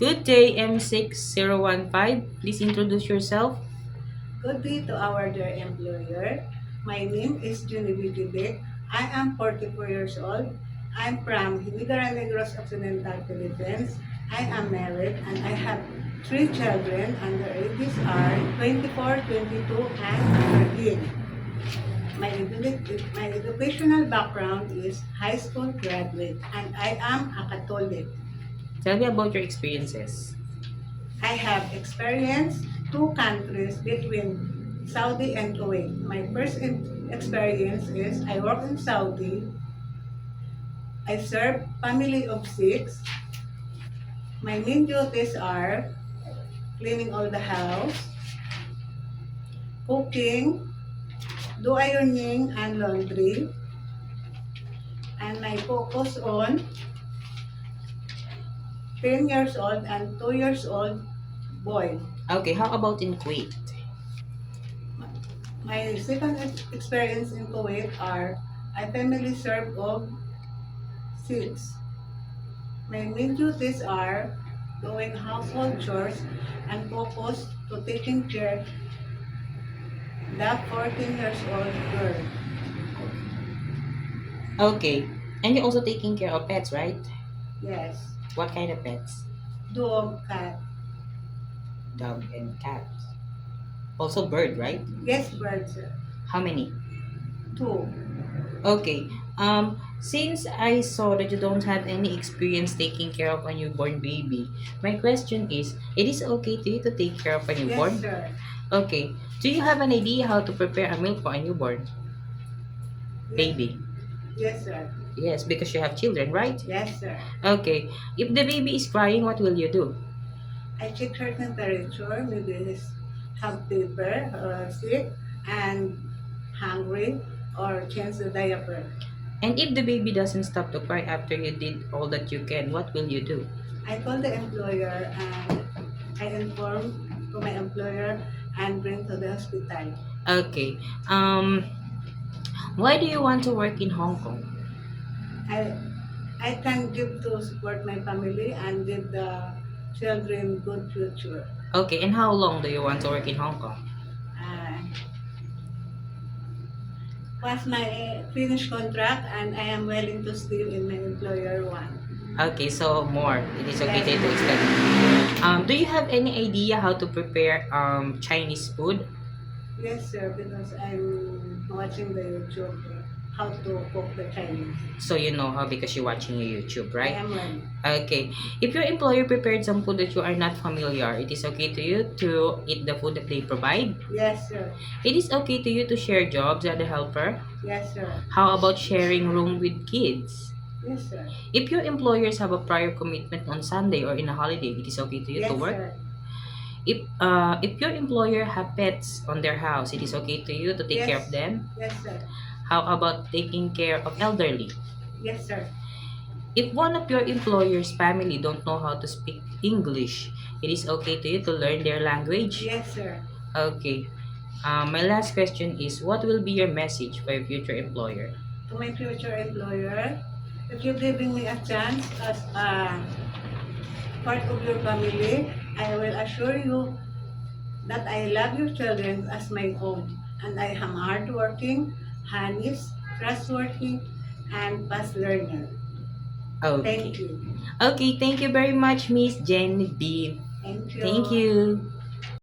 Good day, M6015. Please introduce yourself. Good day to our dear employer. My name is Genevieve Gibic. I am 44 years old. I'm from Hiligara Negros Occidental, Philippines. I am married and I have three children and their ages are 24, 22, and 13. My educational background is high school graduate and I am a Catholic. Tell me about your experiences. I have experienced two countries between Saudi and Kuwait. My first experience is I work in Saudi. I serve family of six. My main duties are cleaning all the house, cooking, do ironing and laundry, and my focus on 10 years old and 2 years old boy. Okay, how about in Kuwait? My second experience in Kuwait are I family serve of six. My main duties are doing household chores and focus to taking care that 14 years old girl. Okay, and you're also taking care of pets, right? Yes. What kind of pets? Dog, cat. Dog and cat. Also bird, right? Yes, birds. How many? Two. Okay. Since I saw that you don't have any experience taking care of a newborn baby, my question is, it is okay to you to take care of a Yes, newborn? sir. Okay. Do you have an idea how to prepare a meal for a newborn Yes, baby? yes, sir. Yes, because you have children, right? Yes, sir. Okay. If the baby is crying, what will you do? I check her temperature. Maybe he's have fever or sick and hungry or change the diaper. And if the baby doesn't stop to cry after you did all that you can, what will you do? I call the employer and I inform to my employer and bring to the hospital. Okay. Um, why do you want to work in Hong Kong? I I can give to support my family and give the children good future. Okay, and how long do you want to work in Hong Kong? Uh, was my finished contract and I am willing to stay in my employer one. Okay, so more. It is okay Yes, to extend. Do you have any idea how to prepare Chinese food? yes, sir, because I'm watching the YouTube how to cook the Chinese. So you know how because you're watching your YouTube, I right? am ready. Okay. If your employer prepared some food that you are not familiar, it is okay to you to eat the food that they provide. Yes, sir. It is okay to you to share jobs as a helper. Yes, sir. How about sharing room with kids? Yes, sir. If your employers have a prior commitment on Sunday or in a holiday, it is okay to you to Yes, work. sir. If your employer have pets on their house, it is okay to you to take care of Yes. them. Yes, sir. How about taking care of elderly? Yes, sir. If one of your employer's family don't know how to speak English, it is okay to you to learn their language. Yes, sir. Okay. My last question is, what will be your message for your future employer? To my future employer, if you're giving me a chance as a part of your family, I will assure you that I love your children as my own, and I am hardworking, honest, trustworthy, and fast learner. Okay. Thank you. Okay, thank you very much, Miss Genevieve. Thank you. Thank you.